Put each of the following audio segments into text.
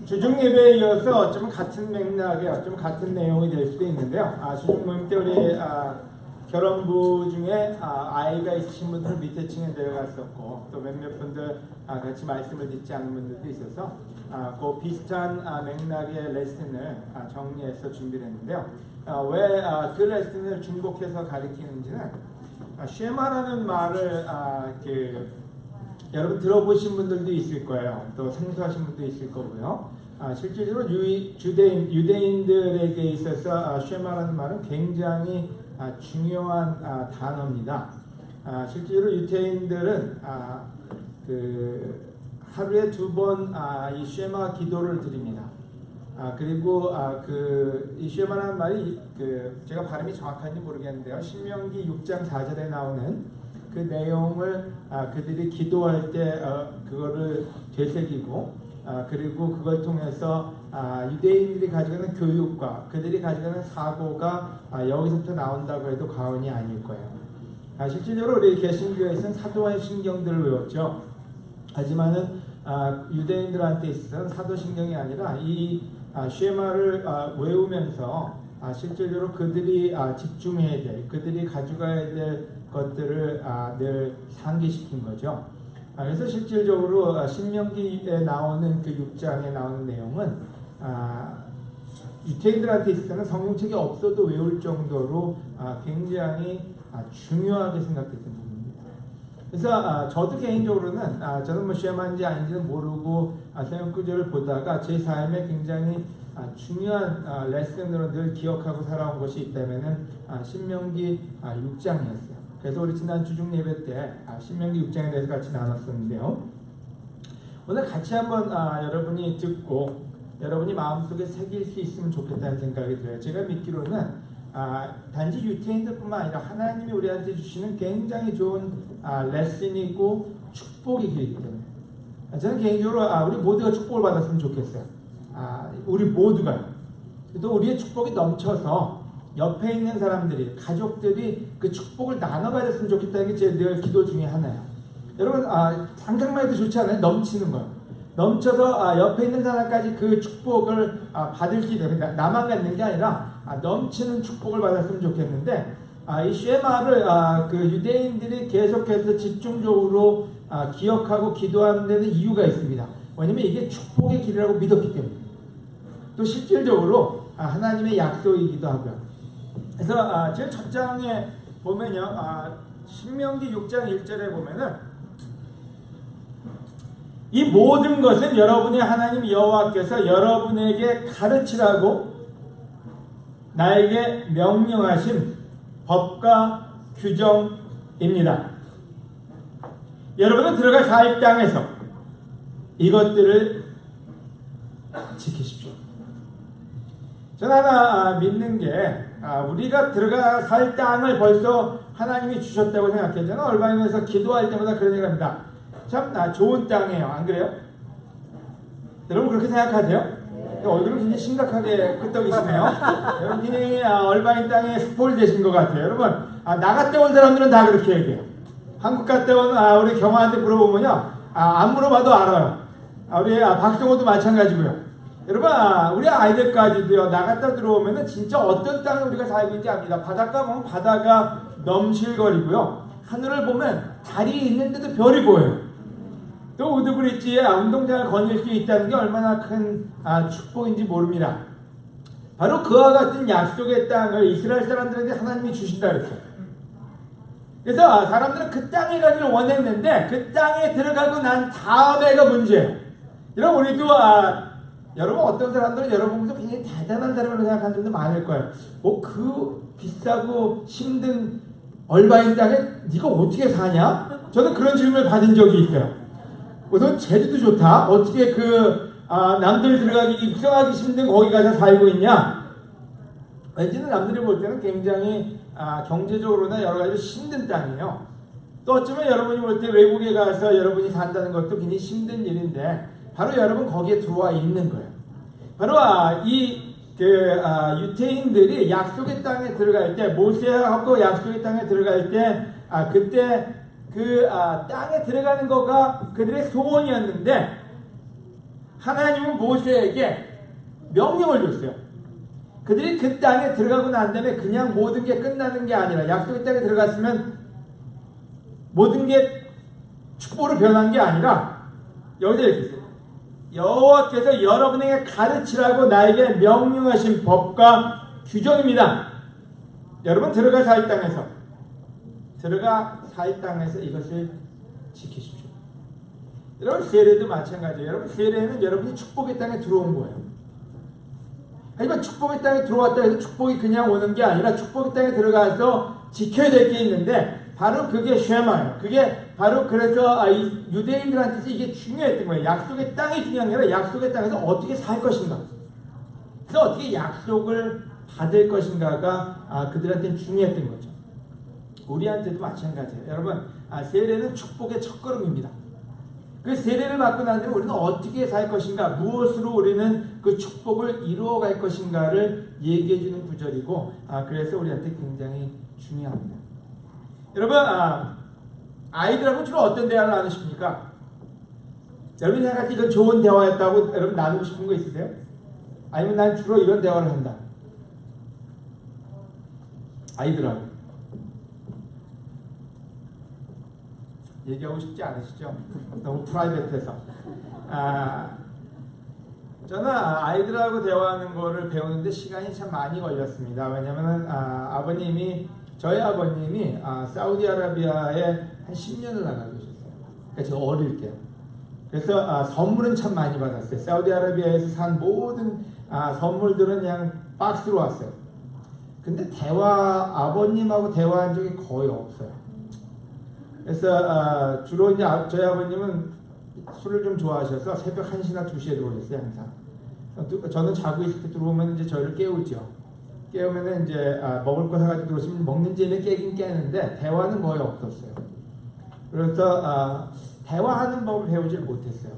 주중 예배에 이어서 어쩌면 같은 맥락에 어쩌면 같은 내용이 될 수도 있는데요. 주중 모임 때 우리 결혼부 중에 아이가 있으신 분들은 밑에 층에 내려갔었고 또 몇몇 분들 같이 말씀을 듣지 않은 분들도 있어서 그 비슷한 맥락의 레슨을 정리해서 준비를 했는데요. 왜 그 레슨을 중복해서 가리키는지는 쉐마라는 말을 여러분 들어보신 분들도 있을 거예요. 또 생소하신 분도 있을 거고요. 실질적으로 유대인들에게 있어서 쉐마라는 말은 굉장히 중요한 단어입니다. 실제로 유대인들은 하루에 2번 이 쉐마 기도를 드립니다. 그리고 이 쉐마라는 말이 제가 발음이 정확한지 모르겠는데요. 신명기 6장 4절에 나오는 그 내용을 그들이 기도할 때 그거를 되새기고 그리고 그걸 통해서 유대인들이 가지고있는 교육과 그들이 가지고있는 사고가 여기서부터 나온다고 해도 과언이 아닐 거예요. 실질적으로 우리 개신교에서는 사도의 신경들을 외웠죠. 하지만은 유대인들한테 있어서는 사도신경이 아니라 이 쉐마를 외우면서 실질적으로 그들이 집중해야 될, 그들이 가져가야 될 것들을 늘 상기시킨 거죠. 그래서 실질적으로 신명기에 나오는 그 6장에 나오는 내용은 유대인들한테 있어서는 성경책이 없어도 외울 정도로 굉장히 중요하게 생각됐던 부분입니다. 그래서 저도 개인적으로는 저는 뭐 쉐마인지 아닌지는 모르고 성경 구절을 보다가 제 삶에 굉장히 중요한 레슨으로 늘 기억하고 살아온 것이 있다면은 신명기 6장이었어요. 그래서 우리 지난 주중 예배 때 신명기 6장에 대해서 같이 나눴었는데요. 오늘 같이 한번 여러분이 듣고 여러분이 마음속에 새길 수 있으면 좋겠다는 생각이 들어요. 제가 믿기로는 단지 유대인들뿐만 아니라 하나님이 우리한테 주시는 굉장히 좋은 레슨이고 축복이기 때문에 저는 개인적으로 우리 모두가 축복을 받았으면 좋겠어요. 우리 모두가 또 우리의 축복이 넘쳐서 옆에 있는 사람들이 가족들이 그 축복을 나눠 가졌으면 좋겠다는 게 제 늘 기도 중에 하나예요. 여러분 상상만 해도 좋지 않아요? 넘치는 거예요. 넘쳐서 옆에 있는 사람까지 그 축복을 받을 수 있는, 나만 갖는 게 아니라 넘치는 축복을 받았으면 좋겠는데 이 쉐마를 그 유대인들이 계속해서 집중적으로 기억하고 기도하는 데는 이유가 있습니다. 왜냐면 이게 축복의 길이라고 믿었기 때문에 또 실질적으로 하나님의 약속이기도 하고요. 그래서 제일 첫 장에 보면요, 신명기 6장 1절에 보면은 이 모든 것은 여러분의 하나님 여호와께서 여러분에게 가르치라고 나에게 명령하신 법과 규정입니다. 여러분은 들어갈 살 땅에서 이것들을 지키십시오. 저는 하나 믿는 게 우리가 들어가 살 땅을 벌써 하나님이 주셨다고 생각해요. 저는 얼바임에서 기도할 때마다 그런 얘기를 합니다. 참 좋은 땅이에요. 안 그래요? 여러분 그렇게 생각하세요? 얼굴은 굉장히 심각하게 끄떡이시네요. 여러분 굉장히 얼바임 땅에 스포일되신 것 같아요. 여러분 나 갔다 온 사람들은 다 그렇게 얘기해요. 한국 갔다 온 우리 경아한테 물어보면요, 안 물어봐도 알아요. 우리 박정호도 마찬가지고요. 여러분 우리 아이들까지도요, 나갔다 들어오면은 진짜 어떤 땅에 우리가 살고 있는지 압니다. 바닷가 보면 바다가 넘실거리고요, 하늘을 보면 달이 있는데도 별이 보여요. 또 우드브리지에 운동장을 거닐 수 있다는 게 얼마나 큰 축복인지 모릅니다. 바로 그와 같은 약속의 땅을 이스라엘 사람들에게 하나님이 주신다 그랬어요. 그래서 사람들은 그 땅에 가기를 원했는데 그 땅에 들어가고 난 다음에가 문제예요. 여러분 우리도 여러분 어떤 사람들은 여러분도 굉장히 대단한 사람으로 생각하는 분들 많을 거예요. 그 비싸고 힘든 얼바인 땅에 네가 어떻게 사냐? 저는 그런 질문을 받은 적이 있어요. 우선 제주도 좋다. 어떻게 남들 들어가기 입성하기 힘든 거기 가서 살고 있냐? 왠지는 남들이 볼 때는 굉장히 경제적으로나 여러 가지로 힘든 땅이에요. 또 어쩌면 여러분이 볼 때 외국에 가서 여러분이 산다는 것도 굉장히 힘든 일인데 바로 여러분 거기에 들어와 있는 거예요. 바로 유대인들이 약속의 땅에 들어갈 때, 모세하고 약속의 땅에 들어갈 때 그때 땅에 들어가는 거가 그들의 소원이었는데 하나님은 모세에게 명령을 줬어요. 그들이 그 땅에 들어가고 난 다음에 그냥 모든 게 끝나는 게 아니라 약속의 땅에 들어갔으면 모든 게 축복으로 변한 게 아니라 여기서 이렇게 있어요. 여호와께서 여러분에게 가르치라고 나에게 명령하신 법과 규정입니다. 여러분 들어가 살 땅에서 이것을 지키십시오. 여러분 세례도 마찬가지예요. 여러분 세례는 여러분이 축복의 땅에 들어온 거예요. 하지만 축복의 땅에 들어왔다 해서 축복이 그냥 오는 게 아니라 축복의 땅에 들어가서 지켜야 될 게 있는데 바로 그게 쉐마예요. 그게 바로 그래서 유대인들한테서 이게 중요했던 거예요. 약속의 땅이 중요한 게 아니라 약속의 땅에서 어떻게 살 것인가. 그래서 어떻게 약속을 받을 것인가가 그들한테는 중요했던 거죠. 우리한테도 마찬가지예요. 여러분 세례는 축복의 첫걸음입니다. 그 세례를 받고 난 다음에 우리는 어떻게 살 것인가, 무엇으로 우리는 그 축복을 이루어갈 것인가를 얘기해 주는 구절이고 그래서 우리한테 굉장히 중요합니다. 여러분 아이들하고 주로 어떤 대화를 나누십니까? 여러분이 생각할 때 이건 좋은 대화였다고 여러분 나누고 싶은 거 있으세요? 아니면 난 주로 이런 대화를 한다. 아이들하고 얘기하고 싶지 않으시죠? 너무 프라이빗해서. 저는 아이들하고 대화하는 거를 배우는데 시간이 참 많이 걸렸습니다. 왜냐하면 저희 아버님이 사우디아라비아에 한 10년을 나가 계셨어요. 그러니까 제가 어릴 때요. 그래서 선물은 참 많이 받았어요. 사우디아라비아에서 산 모든 선물들은 그냥 박스로 왔어요. 근데 아버님하고 대화한 적이 거의 없어요. 그래서 주로 이제 저희 아버님은 술을 좀 좋아하셔서 새벽 1시나 2시에 들어오셨어요, 항상. 저는 자고 있을 때 들어오면 이제 저희를 깨우죠. 깨우면은 이제 먹을 거 사가지고 들어오시면 먹는 재미에 깨긴 깨는데 대화는 거의 없었어요. 그래서 대화하는 법을 배우질 못했어요.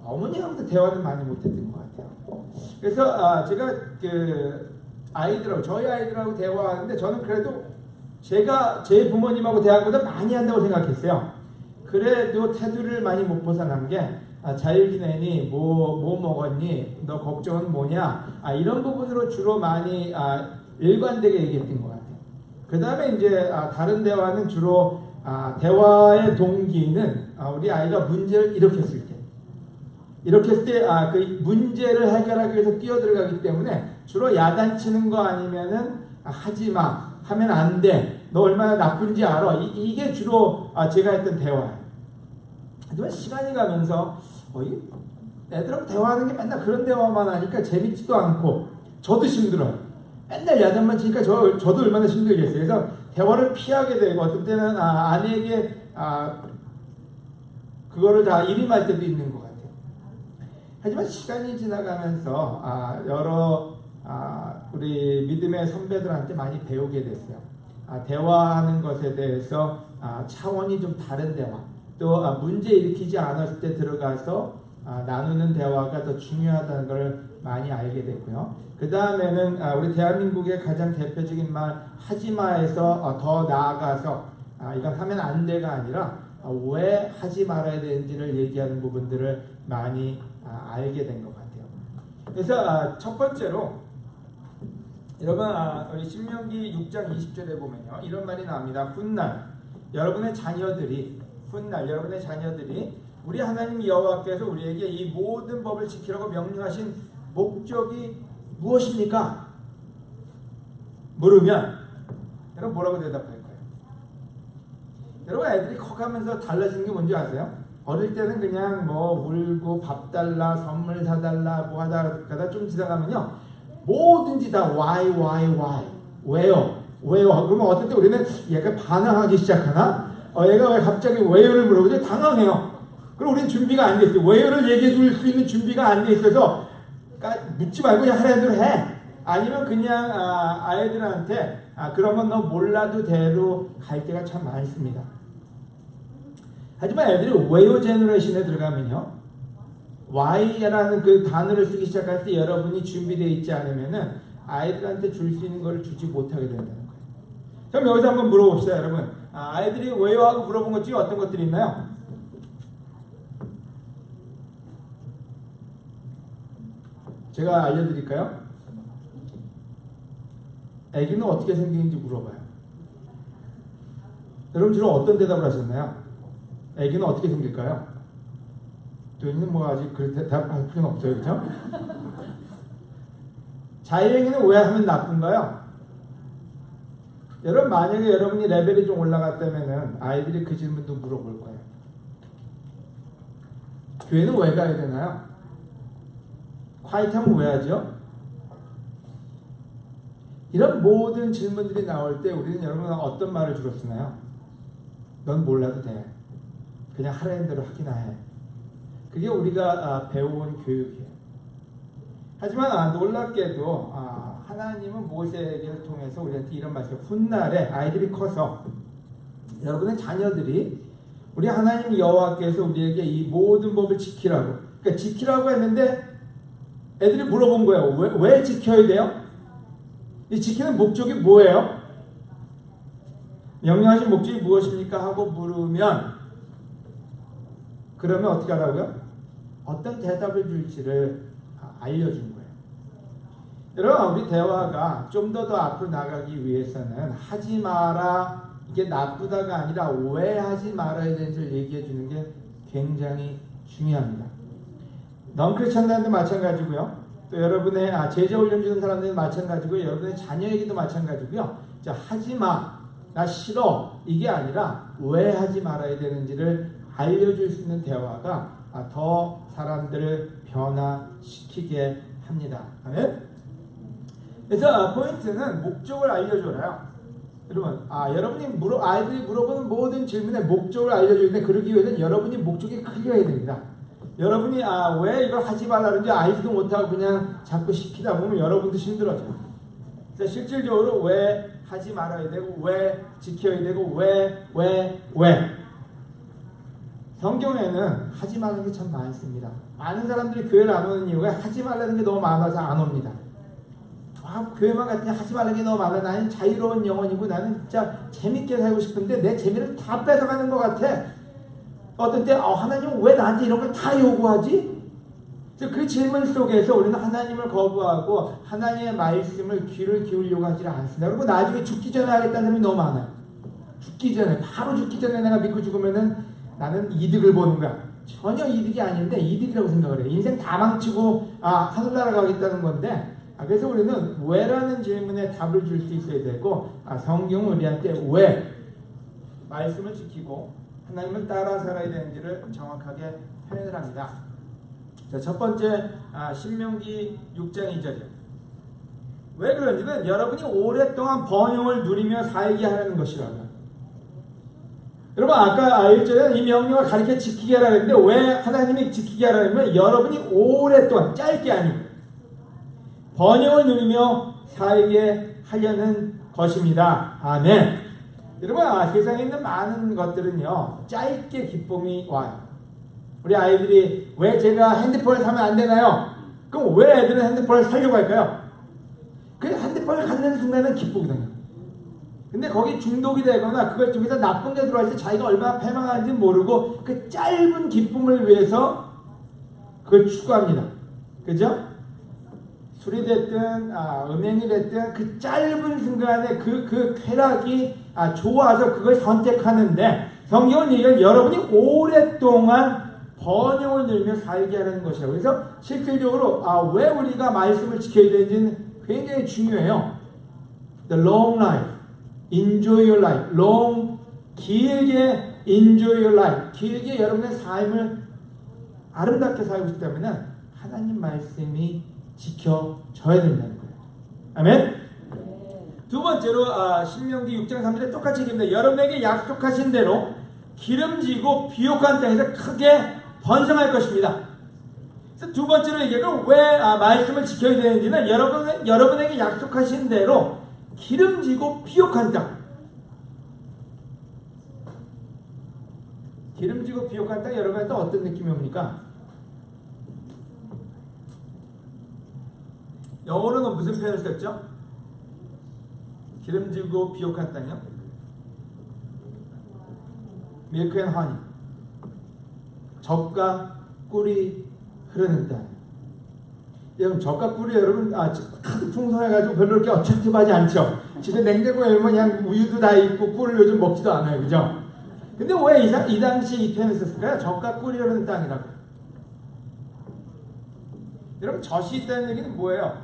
어머니하고도 대화는 많이 못했던 것 같아요. 그래서 제가 저희 아이들하고 대화하는데 저는 그래도 제가 제 부모님하고 대화보다 많이 한다고 생각했어요. 그래도 테두리를 많이 못 벗어난 게 잘 지내니? 뭐 먹었니? 너 걱정은 뭐냐? 이런 부분으로 주로 많이 일관되게 얘기했던 것 같아요. 그 다음에 이제 다른 대화는 주로 대화의 동기는 우리 아이가 문제를 일으켰을 때 그 문제를 해결하기 위해서 뛰어들어가기 때문에 주로 야단치는 거 아니면은 하지마, 하면 안 돼, 너 얼마나 나쁜지 알아. 이게 주로 제가 했던 대화예요. 하지만 시간이 가면서 애들하고 대화하는 게 맨날 그런 대화만 하니까 재밌지도 않고 저도 힘들어요. 맨날 야단만 치니까 저도 얼마나 힘들겠어요. 그래서 대화를 피하게 되고 어떤 때는 아내에게 그거를 다 일임할 때도 있는 것 같아요. 하지만 시간이 지나가면서 여러 우리 믿음의 선배들한테 많이 배우게 됐어요. 대화하는 것에 대해서 차원이 좀 다른 대화, 또 문제 일으키지 않았을 때 들어가서 나누는 대화가 더 중요하다는 걸 많이 알게 됐고요. 그 다음에는 우리 대한민국의 가장 대표적인 말 하지마에서 더 나아가서 이건 하면 안 돼가 아니라 왜 하지 말아야 되는지를 얘기하는 부분들을 많이 알게 된 것 같아요. 그래서 첫 번째로 여러분 우리 신명기 6장 20절에 보면요 이런 말이 나옵니다. 훗날 여러분의 자녀들이 우리 하나님 여호와께서 우리에게 이 모든 법을 지키라고 명령하신 목적이 무엇입니까? 물으면 여러분 뭐라고 대답할 거예요? 여러분 애들이 커가면서 달라지는 게 뭔지 아세요? 어릴 때는 그냥 뭐 울고 밥 달라, 선물 사달라, 뭐 하다가 좀 지나가면요 뭐든지 다 why 왜요? 그러면 어떨 때 우리는 얘가 반항하기 시작하나? 얘가 왜 갑자기 왜요를 물어보죠? 당황해요. 그럼 우리는 준비가 안 돼 있어요. 왜요를 얘기해 줄 수 있는 준비가 안 돼 있어서 묻지 말고 그냥 하라는 대로 해. 아니면 그냥 아이들한테 그러면 너 몰라도 대로 갈 때가 참 많습니다. 하지만 애들이 왜요 제너레이션에 들어가면요 why라는 그 단어를 쓰기 시작할 때 여러분이 준비되어 있지 않으면은 아이들한테 줄 수 있는 걸 주지 못하게 된다는 거예요. 그럼 여기서 한번 물어봅시다, 여러분. 아이들이 왜요 하고 물어본 것 중에 어떤 것들이 있나요? 제가 알려드릴까요? 아기는 어떻게 생기는지 물어봐요. 여러분 주로 어떤 대답을 하셨나요? 아기는 어떻게 생길까요? 도현이는 뭐 아직 그 대답할 필요는 없어요, 그렇죠? 자유행위는 왜 하면 나쁜가요? 여러분 만약에 여러분이 레벨이 좀 올라갔다면은 아이들이 그 질문도 물어볼 거예요. 교회는 왜 가야 되나요? 콰이트하면 왜 하죠? 이런 모든 질문들이 나올 때 우리는 여러분 어떤 말을 주로 쓰나요? 넌 몰라도 돼. 그냥 하라는 대로 하기나 해. 그게 우리가 배워온 교육이에요. 하지만 놀랍게도 하나님은 모세에게 통해서 우리한테 이런 말씀, 훗날에 아이들이 커서 여러분의 자녀들이 우리 하나님 여호와께서 우리에게 이 모든 법을 지키라고, 그러니까 지키라고 했는데 애들이 물어본 거예요. 왜 지켜야 돼요? 이 지키는 목적이 뭐예요? 명령하신 목적이 무엇입니까? 하고 물으면 그러면 어떻게 하라고요? 어떤 대답을 줄지를 알려준 거예요. 여러분, 우리 대화가 좀 더 앞으로 나가기 위해서는 하지 마라, 이게 나쁘다가 아니라 왜 하지 말아야 되는지를 얘기해 주는 게 굉장히 중요합니다. 넌크리스천들한테 마찬가지고요. 또 여러분의 제자 훈련 주는 사람들은 마찬가지고요. 여러분의 자녀에게도 마찬가지고요. 자, 하지 마, 나 싫어, 이게 아니라 왜 하지 말아야 되는지를 알려줄 수 있는 대화가 더 사람들을 변화시키게 합니다. 아멘? 그래서 포인트는 목적을 알려줘요. 여러분, 여러분이 아이들이 물어보는 모든 질문에 목적을 알려주는데 그러기 위해서는 여러분이 목적이 클리어해야 됩니다. 여러분이 왜 이걸 하지 말라는지 알지도 못하고 그냥 자꾸 시키다 보면 여러분도 힘들어져요. 그래서 실질적으로 왜 하지 말아야 되고 왜 지켜야 되고 왜 성경에는 하지 말라는 게 참 많습니다. 많은 사람들이 교회를 안 오는 이유가 하지 말라는 게 너무 많아서 안 옵니다. 교회만 갔더니 하지 말라는 게 너무 많아. 나는 자유로운 영혼이고 나는 진짜 재밌게 살고 싶은데 내 재미를 다 뺏어가는 것 같아. 어떤 때 하나님은 왜 나한테 이런 걸 다 요구하지? 그 질문 속에서 우리는 하나님을 거부하고 하나님의 말씀을 귀를 기울이려고 하지 않습니다. 그리고 나중에 죽기 전에 하겠다는 사람이 너무 많아요. 죽기 전에, 바로 죽기 전에 내가 믿고 죽으면은 나는 이득을 보는 거야. 전혀 이득이 아닌데 이득이라고 생각을 해요. 인생 다 망치고 하늘나라 가겠다는 건데, 그래서 우리는 왜라는 질문에 답을 줄 수 있어야 되고, 성경은 우리한테 왜 말씀을 지키고 하나님을 따라 살아야 되는지를 정확하게 표현을 합니다. 자, 첫 번째 신명기 6장 2절이요. 왜 그런지는 여러분이 오랫동안 번영을 누리며 살게 하는 것이라고요. 여러분, 아까 1절에는 이 명령을 가르쳐 지키게 하라 했는데 왜 하나님이 지키게 하라 하면 여러분이 오랫동안, 짧게 아니고 번영을 누리며 살게 하려는 것입니다. 아멘. 여러분, 세상에 있는 많은 것들은요, 짧게 기쁨이 와요. 우리 아이들이 왜 제가 핸드폰을 사면 안 되나요? 그럼 왜 애들은 핸드폰을 사려고 할까요? 그 핸드폰을 갖는 순간은 기쁘거든요. 근데 거기 중독이 되거나 그걸 통해서 나쁜 게 들어갈 때 자기가 얼마나 패망한지 모르고 그 짧은 기쁨을 위해서 그걸 추구합니다. 그죠? 술이 됐든 음행이 됐든 그 짧은 순간에 그 쾌락이 좋아서 그걸 선택하는데, 성경은 이걸 여러분이 오랫동안 번영을 누리며 살게 하는 것이라고. 그래서 실질적으로 왜 우리가 말씀을 지켜야 되는지는 굉장히 중요해요. The long life, enjoy your life. long, 길게 enjoy your life. 길게 여러분의 삶을 아름답게 살고 싶다면 하나님 말씀이 지켜져야 된다는 거예요. 아멘? 두 번째로 신명기 6장 3절에 똑같이 얘기합니다. 여러분에게 약속하신 대로 기름지고 비옥한 땅에서 크게 번성할 것입니다. 그래서 두 번째로 얘기하고 왜 말씀을 지켜야 되는지는 여러분에게 약속하신 대로 기름지고 비옥한 땅. 기름지고 비옥한 땅, 여러분한테 어떤 느낌이 옵니까? 영어로는 무슨 표현을 썼죠? 기름지고 비옥한 땅이요? 밀크 앤 허니. 젖과 꿀이 흐르는 땅. 여러분 젓갈 꿀이 여러분 하도 풍성해가지고 별로 그렇게 어트랙티브하지 않죠. 집에 냉장고에 열면 그냥 우유도 다 있고 꿀을 요즘 먹지도 않아요, 그죠? 근데 왜 이 당시 이 표현을 썼을까요? 젓갈 꿀이 흐르는 땅이라고. 여러분 젖이 있다는 얘기는 뭐예요?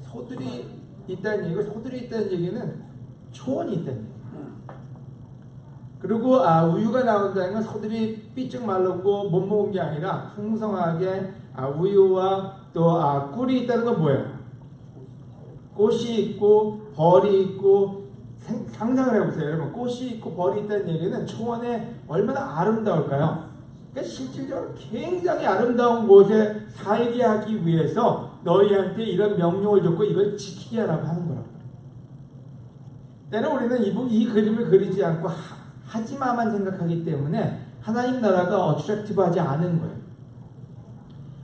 소들이 있다는 얘기고, 소들이 있다는 얘기는 초원이 있다는 얘기예요. 그리고 우유가 나온다는 건 소들이 삐쩍 말랐고 못 먹은 게 아니라 풍성하게 우유와 또 꿀이 있다는 건 뭐예요? 꽃이 있고 벌이 있고. 상상을 해보세요. 여러분 꽃이 있고 벌이 있다는 얘기는 초원에 얼마나 아름다울까요? 그러니까 실질적으로 굉장히 아름다운 곳에 살게 하기 위해서 너희한테 이런 명령을 줬고 이걸 지키게 하라고 하는 거라고. 때는 우리는 이 그림을 그리지 않고 하지마만 생각하기 때문에 하나님 나라가 어트랙티브하지 않은 거예요.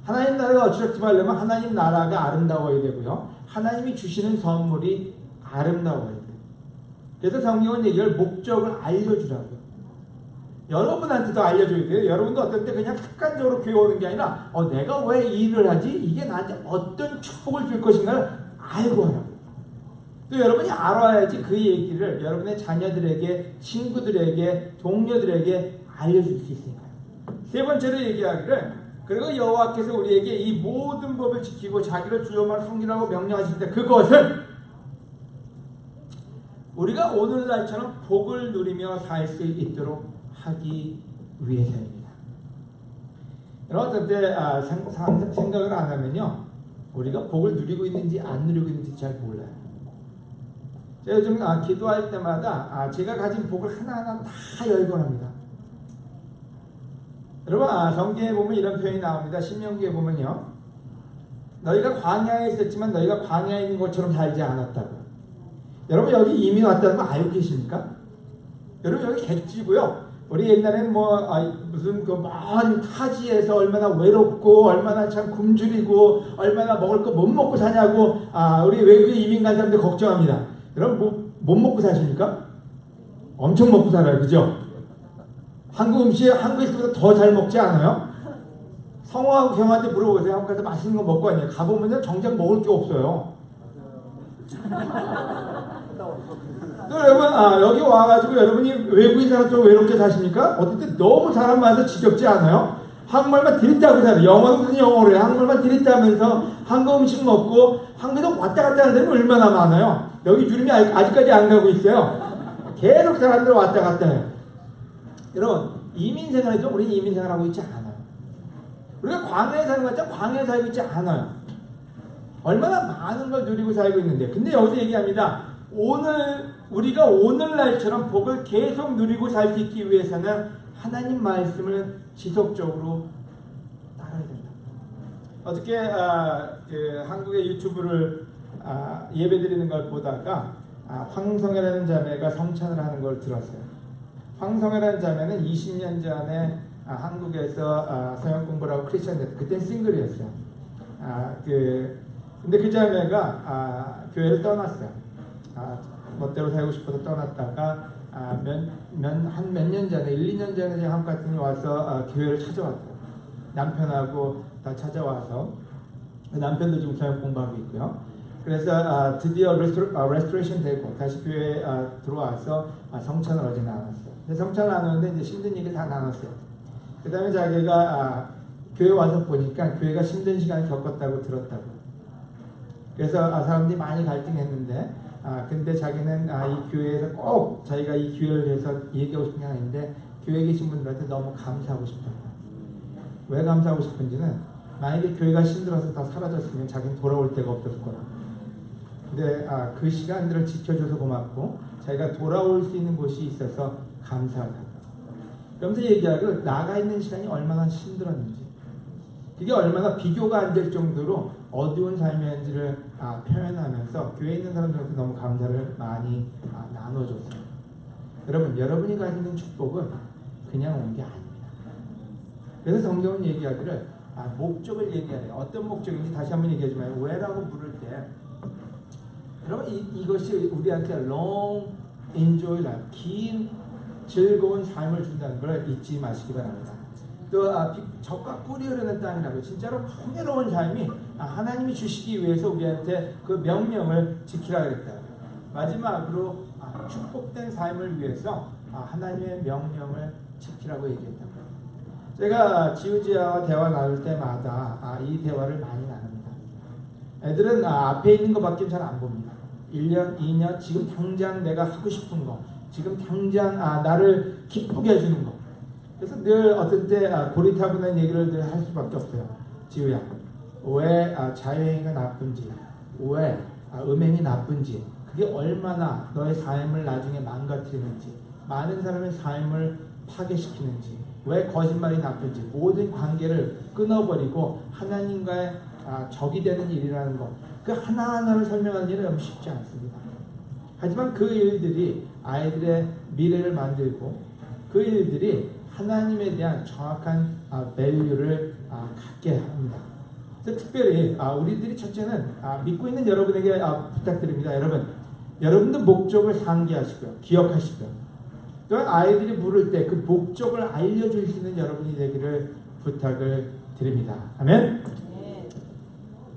하나님 나라가 어트랙티브하려면 하나님 나라가 아름다워야 되고요. 하나님이 주시는 선물이 아름다워야 돼요. 그래서 성경은 얘기를 목적을 알려주라고요. 여러분한테도 알려줘야 돼요. 여러분도 어떨 때 그냥 습관적으로 교회 오는 게 아니라 내가 왜 이 일을 하지? 이게 나한테 어떤 축복을 줄 것인가를 알고 하라고. 또 여러분이 알아야지 그 얘기를 여러분의 자녀들에게, 친구들에게, 동료들에게 알려줄 수 있으니까요. 세 번째로 얘기하기를, 그리고 여호와께서 우리에게 이 모든 법을 지키고 자기를 주여만 섬기라고 명령하실 때 그것은 우리가 오늘날처럼 복을 누리며 살 수 있도록 하기 위해서입니다. 여러분 어떤 때 생각을 안 하면요, 우리가 복을 누리고 있는지 안 누리고 있는지 잘 몰라요. 제가 요즘 기도할 때마다 제가 가진 복을 하나하나 다 열거합니다. 여러분 성경에 보면 이런 표현이 나옵니다. 신명기에 보면요, 너희가 광야에 있었지만 너희가 광야에 있는 것처럼 살지 않았다고. 여러분 여기 이민 왔다는 거 알고 계십니까? 여러분 여기 객지고요. 우리 옛날에는 무슨 그 먼 타지에서 얼마나 외롭고 얼마나 참 굶주리고 얼마나 먹을 거 못 먹고 사냐고 우리 외국에 이민 간 사람들 걱정합니다. 여러분 못 먹고 사십니까? 엄청 먹고 살아요, 그죠? 한국 음식 한국에서보다 더 잘 먹지 않아요? 성화하고 경한테 물어보세요. 한국 가서 맛있는 거 먹고 왔냐? 가보면 정작 먹을 게 없어요. 또 여러분 여기 와가지고 여러분이 외국인 사람처럼 외롭게 사십니까? 어떨 때 너무 사람 많아서 지겹지 않아요? 한국말만 들이다고 살아요. 영어는 무슨 영어로 해요? 한국말만 들이다면서 한국 음식 먹고 한국에서 왔다 갔다 하는 사람이 얼마나 많아요? 여기 주름이 아직까지 안 가고 있어요. 계속 사람들 왔다 갔다 해요. 여러분 이민 생활이죠. 우리는 이민 생활하고 있지 않아요. 우리가 광야에 사는 것 같죠? 광야에 살고 있지 않아요. 얼마나 많은 걸 누리고 살고 있는데, 근데 여기서 얘기합니다. 우리가 오늘날처럼 복을 계속 누리고 살 수 있기 위해서는 하나님 말씀을 지속적으로 따라야 된다. 어저께 한국의 유튜브를 예배드리는 걸 보다가 황성애라는 자매가 성찬을 하는 걸 들었어요. 황성애라는 자매는 20년 전에 한국에서 성역 공부를 하고 크리스천 됐어요. 그때는 싱글이었어요. 근데 그 자매가 교회를 떠났어요. 멋대로 살고 싶어서 떠났다가 한 몇 년 전에 1, 2년 전에 한국 같은 데 와서 교회를 찾아왔어요. 남편하고 다 찾아와서 남편도 지금 성역 공부하고 있고요. 그래서 드디어 레스토레이션 되고 다시 교회에 들어와서 성찬을 어제 나눴어요. 성찬을 나누는데 이제 힘든 얘기 다 나눴어요. 그 다음에 자기가 교회 와서 보니까 교회가 힘든 시간을 겪었다고 들었다고. 그래서 사람들이 많이 갈등했는데 근데 자기는 이 교회에서 꼭 자기가 이 교회를 위해서 얘기하고 싶은 게 아닌데 교회에 계신 분들한테 너무 감사하고 싶다. 왜 감사하고 싶은지는 만약에 교회가 힘들어서 다 사라졌으면 자기는 돌아올 데가 없었을 거라고. 근데 그 시간들을 지켜줘서 고맙고 자기가 돌아올 수 있는 곳이 있어서 감사하다. 그러면서 얘기하고 나가 있는 시간이 얼마나 힘들었는지, 그게 얼마나 비교가 안 될 정도로 어두운 삶이었는지를 표현하면서 교회에 있는 사람들한테 너무 감사를 많이 나눠줬어요. 여러분, 여러분이 가지는 축복은 그냥 온 게 아닙니다. 그래서 성경은 얘기하기를 목적을 얘기하래요. 어떤 목적인지 다시 한번 얘기하지만 왜라고 부를 때 여러분 이것이 우리한테 long enjoy life, 긴 즐거운 삶을 준다는 걸 잊지 마시기 바랍니다. 또 젖과 꿀이 흐르는 땅이라고 진짜로 풍요로운 삶이 하나님이 주시기 위해서 우리한테 그 명령을 지키라 그랬다. 마지막으로 축복된 삶을 위해서 하나님의 명령을 지키라고 얘기했다고. 제가 지우지아와 대화 나눌 때마다 이 대화를 많이 나눕니다. 애들은 앞에 있는 것밖에 잘 안 봅니다. 1년, 2년, 지금 당장 내가 하고 싶은 거, 지금 당장 나를 기쁘게 해주는 거. 그래서 늘 어떤 때 고리타분한 얘기를 늘 할 수밖에 없어요. 지우야, 왜 자유행위가 나쁜지, 왜 음행이 나쁜지, 그게 얼마나 너의 삶을 나중에 망가뜨리는지, 많은 사람의 삶을 파괴시키는지, 왜 거짓말이 나쁜지, 모든 관계를 끊어버리고 하나님과의 적이 되는 일이라는 것, 그 하나하나를 설명하는 일은 너무 쉽지 않습니다. 하지만 그 일들이 아이들의 미래를 만들고 그 일들이 하나님에 대한 정확한 밸류를 갖게 합니다. 그래서 특별히 우리들이 첫째는 믿고 있는 여러분에게 부탁드립니다. 여러분도 목적을 상기하시고요. 기억하시고요. 또한 아이들이 물을 때 그 목적을 알려줄 수 있는 여러분이 되기를 부탁을 드립니다. 아멘? 네.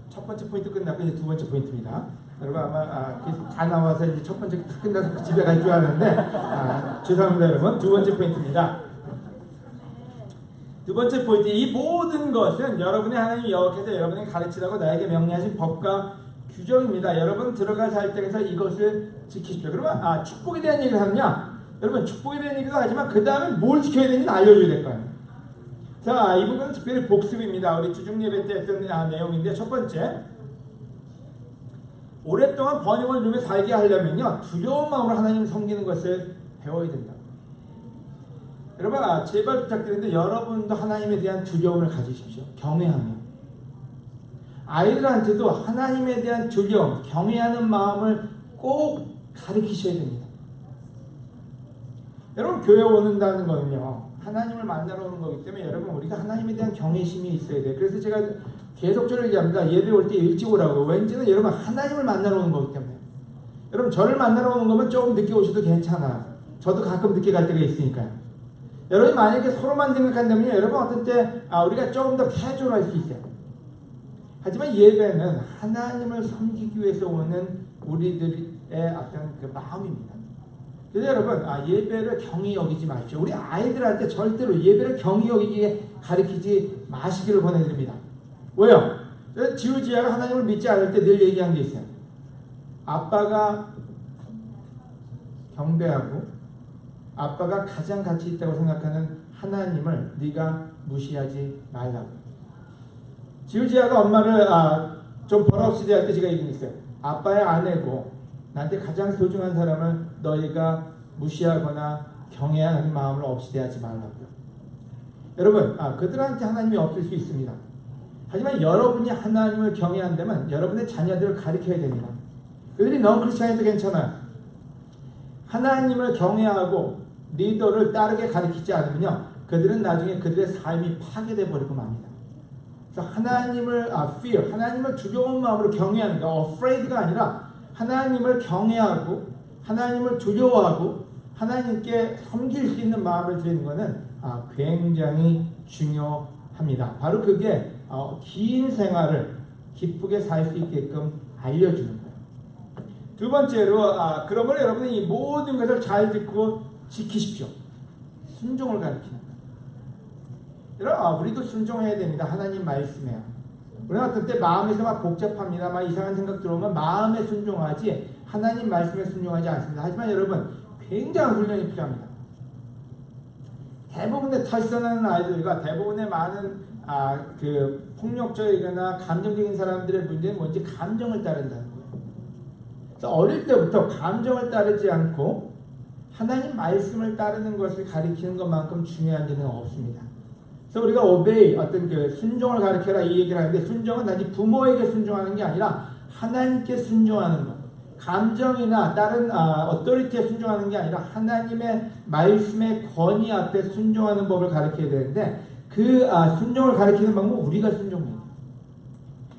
첫 번째 포인트 끝났고 이제 두 번째 포인트입니다. 여러분 아마 계속 다 나와서 이제 첫 번째 다 끝나서 집에 갈 줄 아는데 죄송합니다 여러분. 두 번째 포인트입니다. 두 번째 포인트, 이 모든 것은 여러분의 하나님이 여호와께서 여러분에게 가르치라고 나에게 명령하신 법과 규정입니다. 여러분 들어갈 살때에서 이것을 지키십시오. 그러면 축복에 대한 얘기를 하느냐? 여러분 축복에 대한 얘기도 하지만 그 다음에 뭘 지켜야 되는지 알려줘야 될 거예요. 자, 이 부분은 특별히 복습입니다. 우리 주중 예배 때 했던 내용인데, 첫 번째, 오랫동안 번영을 누리며 살게 하려면요, 두려운 마음으로 하나님을 섬기는 것을 배워야 된다. 여러분 제발 부탁드리는데 여러분도 하나님에 대한 두려움을 가지십시오. 경외하며. 아이들한테도 하나님에 대한 두려움, 경외하는 마음을 꼭 가르치셔야 됩니다. 여러분 교회 오는다는 거는요, 하나님을 만나러 오는 거기 때문에 여러분 우리가 하나님에 대한 경외심이 있어야 돼요. 그래서 제가 계속적으로 얘기합니다. 예배 올 때 일찍 오라고. 왠지는 여러분 하나님을 만나러 오는 거기 때문에. 여러분 저를 만나러 오는 거면 조금 늦게 오셔도 괜찮아요. 저도 가끔 늦게 갈 때가 있으니까요. 여러분이 만약에 서로만 생각한다면 여러분 어떤 때 우리가 조금 더 캐주얼할 수 있어요. 하지만 예배는 하나님을 섬기기 위해서 오는 우리들의 어떤 그 마음입니다. 그래서 여러분 예배를 경히 여기지 마십시오. 우리 아이들한테 절대로 예배를 경히 여기게 가르치지 마시기를 권해드립니다. 왜요? 지우지아가 하나님을 믿지 않을 때 늘 얘기한 게 있어요. 아빠가 경배하고 아빠가 가장 가치 있다고 생각하는 하나님을 네가 무시하지 말라고. 지우지아가 엄마를 좀 벌없이 대할 때 제가 얘기했어요. 아빠의 아내고 나한테 가장 소중한 사람을 너희가 무시하거나 경외하는 마음을 없이 대하지 말라고요. 여러분 그들한테 하나님이 없을 수 있습니다. 하지만 여러분이 하나님을 경외한다면 여러분의 자녀들을 가르쳐야 됩니다. 그들이 너무 그렇지 않아도 괜찮아요. 하나님을 경외하고 리더를 따르게 가르치지 않으면요, 그들은 나중에 그들의 삶이 파괴돼 버리고 맙니다. 그래서 하나님을 fear, 하나님을 두려운 마음으로 경외하는 거, afraid가 아니라 하나님을 경외하고 하나님을 두려워하고 하나님께 섬길 수 있는 마음을 드리는 것은 굉장히 중요합니다. 바로 그게 긴 생활을 기쁘게 살 수 있게끔 알려주는 거예요. 두 번째로 그러므로 여러분은 이 모든 것을 잘 듣고 지키십시오. 순종을 가르치는 거예요. 여러분 우리도 순종해야 됩니다. 하나님 말씀에요. 우리가 어떤 때 마음에서 막 복잡합니다. 막 이상한 생각 들어오면 마음에 순종하지 하나님 말씀에 순종하지 않습니다. 하지만 여러분 굉장한 훈련이 필요합니다. 대부분의 탈선하는 아이들과 대부분의 많은 그 폭력적이거나 감정적인 사람들의 문제는 뭔지 감정을 따른다는 거예요. 그래서 어릴 때부터 감정을 따르지 않고 하나님 말씀을 따르는 것을 가리키는 것만큼 중요한 일은 없습니다. 그래서 우리가 obey, 어떤 그 순종을 가르쳐라 이 얘기를 하는데, 순종은 단지 부모에게 순종하는 게 아니라 하나님께 순종하는 것. 감정이나 다른 어토리티에 순종하는 게 아니라 하나님의 말씀의 권위 앞에 순종하는 법을 가르쳐야 되는데, 그 순종을 가르치는 방법은 우리가 순종해요.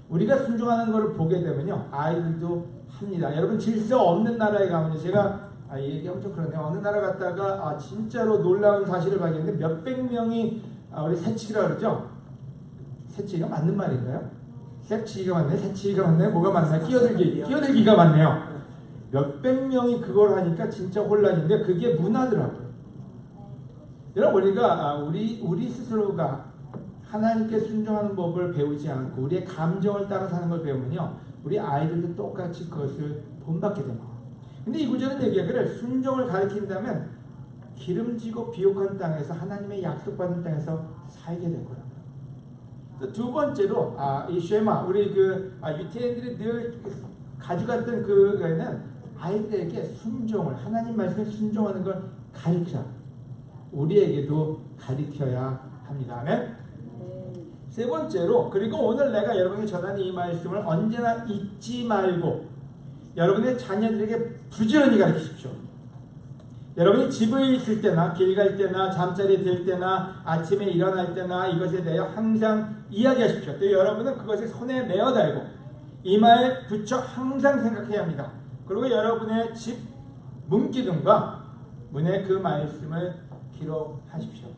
우리가 순종하는 것을 보게 되면요, 아이들도 합니다. 여러분 질서 없는 나라에 가면, 제가 얘기하면 좀 그러네요. 어느 나라 갔다가 진짜로 놀라운 사실을 발견했는데, 몇백 명이 우리 새치기라 그러죠? 새치기가 맞는 말인가요? 새치기가 맞네? 새치기가 맞네? 뭐가 맞나요? 끼어들기가 맞네요. 몇백 명이 그걸 하니까 진짜 혼란인데 그게 문화더라고요. 여러분 우리가 우리 스스로가 하나님께 순종하는 법을 배우지 않고 우리의 감정을 따라 사는 걸 배우면요, 우리 아이들도 똑같이 그것을 본받게 됩니다. 근데 이 구절은 얘기하기를 순종을 가리킨다면 기름지고 비옥한 땅에서 하나님의 약속받은 땅에서 살게 될 거라고요. 두 번째로 이 쉐마, 우리 유태인들이 늘 가져갔던 그거는 아이들에게 순종을, 하나님 말씀에 순종하는 걸 가르치라. 우리에게도 가르쳐야 합니다. 아멘. 세 번째로, 그리고 오늘 내가 여러분에게 전하는 이 말씀을 언제나 잊지 말고 여러분의 자녀들에게 부지런히 가르치십시오. 여러분이 집에 있을 때나 길 갈 때나 잠자리에 들 때나 아침에 일어날 때나 이것에 대하여 항상 이야기하십시오. 또 여러분은 그것을 손에 메어 달고 이마에 붙여 항상 생각해야 합니다. 그리고 여러분의 집 문기둥과 문에 그 말씀을 기록하십시오.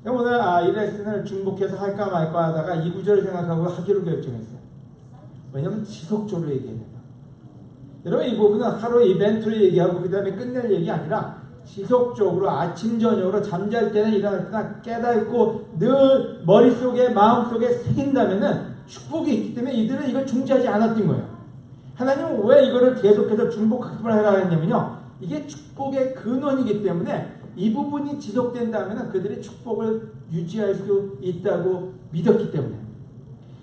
오늘 이 레슨을 중복해서 할까 말까 하다가 이 구절을 생각하고 하기로 결정했어요. 왜냐하면 지속적으로 얘기해야 돼요. 여러분 이 부분은 하루 이벤트를 얘기하고 그 다음에 끝낼 얘기 아니라 지속적으로 아침 저녁으로 잠잘 때나 일어날 때나 깨닫고 늘 머릿속에 마음속에 새긴다면은 축복이 있기 때문에 이들은 이걸 중지하지 않았던 거예요. 하나님은 왜 이거를 계속해서 중복학습을 하라 했냐면요, 이게 축복의 근원이기 때문에 이 부분이 지속된다면 그들의 축복을 유지할 수 있다고 믿었기 때문에.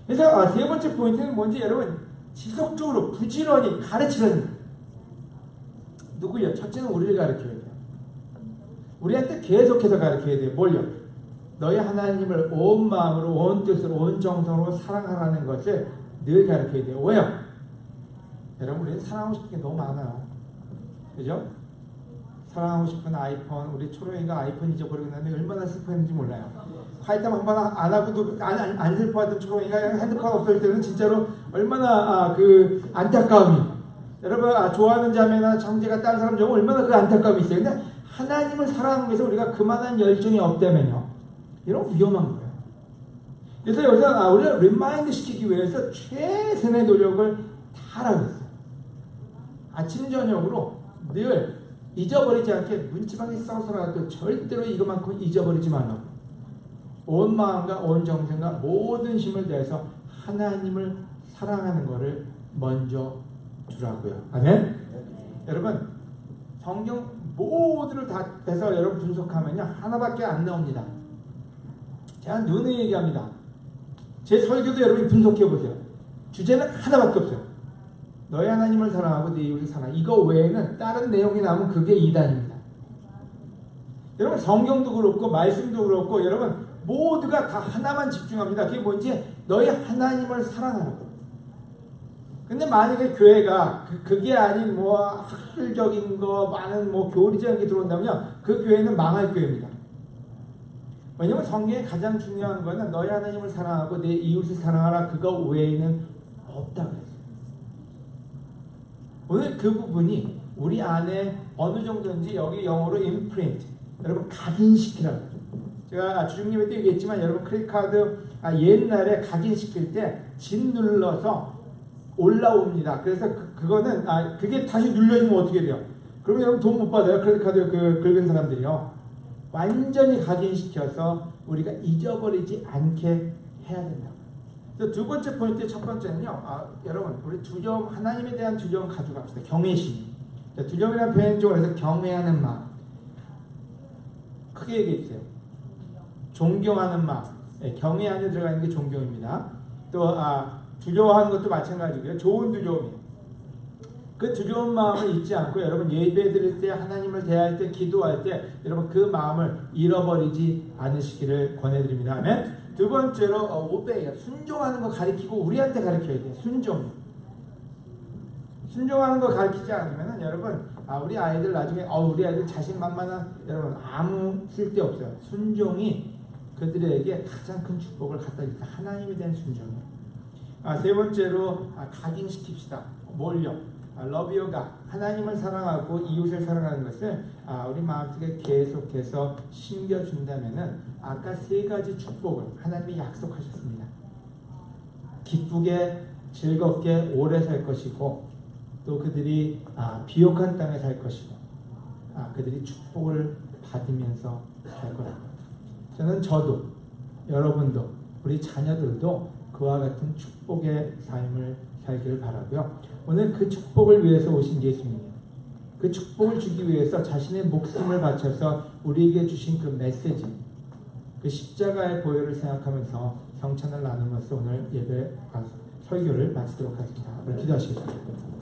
그래서 세 번째 포인트는 뭔지 여러분 지속적으로 부지런히 가르치는 누구요? 첫째는 우리를 가르쳐야 돼요. 우리한테 계속해서 가르쳐야 돼요. 뭘요? 너희 하나님을 온 마음으로 온 뜻으로 온 정성으로 사랑하라는 것을 늘 가르쳐야 돼요. 왜요? 여러분 우리는 사랑하고 싶은 게 너무 많아요. 그죠? 사랑하고 싶은 아이폰, 우리 초롱이가 아이폰 잊어버리고 나면 얼마나 슬퍼했는지 몰라요. 화이트함 한 번 안 하고도 안 슬퍼하던 초롱이가 핸드폰 없을 때는 진짜로 얼마나 안타까움이. 여러분 좋아하는 자매나 형제가 다른 사람 중에 얼마나 그 안타까움이 있어요. 근데 하나님을 사랑하기 위해서 우리가 그만한 열정이 없다면요, 이런 위험한 거예요. 그래서 여기서 우리를 리마인드 시키기 위해서 최선의 노력을 다하라고 했어요. 아침 저녁으로 늘 잊어버리지 않게 문지방에 써서라도 절대로 이것만큼 잊어버리지 말라고. 온 마음과 온 정성과 모든 힘을 다해서 하나님을 사랑하는 것을 먼저 두라고요. 아멘? 여러분 성경 모두를 다 해서 여러분 분석하면요 하나밖에 안 나옵니다. 제가 눈에 얘기합니다. 제 설교도 여러분이 분석해 보세요. 주제는 하나밖에 없어요. 너희 하나님을 사랑하고 네 이웃을 사랑. 이거 외에는 다른 내용이 나오면 그게 이단입니다. 여러분 성경도 그렇고 말씀도 그렇고 여러분 모두가 다 하나만 집중합니다. 그게 뭔지 너희 하나님을 사랑하는 거예요. 근데 만약에 교회가 그게 아닌 학술적인 거 많은 교리적인 게 들어온다면요 그 교회는 망할 교회입니다. 왜냐면 성경에 가장 중요한 거는 너희 하나님을 사랑하고 내 이웃을 사랑하라, 그거 외에는 없다고 했어요. 오늘 그 부분이 우리 안에 어느 정도인지 여기 영어로 imprint, 여러분 각인시키라고. 제가 주중님에 도 얘기했지만 여러분 크레딧카드 옛날에 각인시킬 때 진 눌러서 올라옵니다. 그래서 그거는 그게 다시 눌려지면 어떻게 돼요? 그러면 여러분 돈 못 받아요. 크레딧카드 긁은 사람들이요. 완전히 각인시켜서 우리가 잊어버리지 않게 해야 된다고. 두 번째 포인트, 첫 번째는요, 여러분 우리 두려움, 하나님에 대한 두려움 가져갑시다. 경외심. 두려움이라는 표현 쪽으로 해서 경외하는 마음. 크게 얘기해주세요. 존경하는 마음. 경외 안에 들어가 있는 게 존경입니다. 또 두려워하는 것도 마찬가지고요. 좋은 두려움이에요. 그 두려운 마음을 잊지 않고 여러분 예배 드릴 때, 하나님을 대할 때, 기도할 때 여러분 그 마음을 잃어버리지 않으시기를 권해드립니다. 아멘. 두 번째로 오베이, 순종하는 거 가르치고 우리한테 가르쳐야 돼요. 순종하는 거 가르치지 않으면 여러분 우리 아이들 나중에 우리 아이들 자신만만한, 여러분 아무 쓸데없어요. 순종이 그들에게 가장 큰 축복을 갖다 줍니다. 하나님에 대한 순종이에요. 세 번째로 각인시킵시다. 뭘요? love your God, 하나님을 사랑하고 이웃을 사랑하는 것을 우리 마음속에 계속해서 심겨준다면은 아까 세 가지 축복을 하나님이 약속하셨습니다. 기쁘게 즐겁게 오래 살 것이고 또 그들이 비옥한 땅에 살 것이고 그들이 축복을 받으면서 살 거라고. 저도 여러분도 우리 자녀들도 그와 같은 축복의 삶을 살기를 바라고요. 오늘 그 축복을 위해서 오신 예수님이에요. 그 축복을 주기 위해서 자신의 목숨을 바쳐서 우리에게 주신 그 메시지, 그 십자가의 보혈을 생각하면서 성찬을 나누면서 오늘 예배 설교를 마치도록 하겠습니다. 기도하시겠습니다.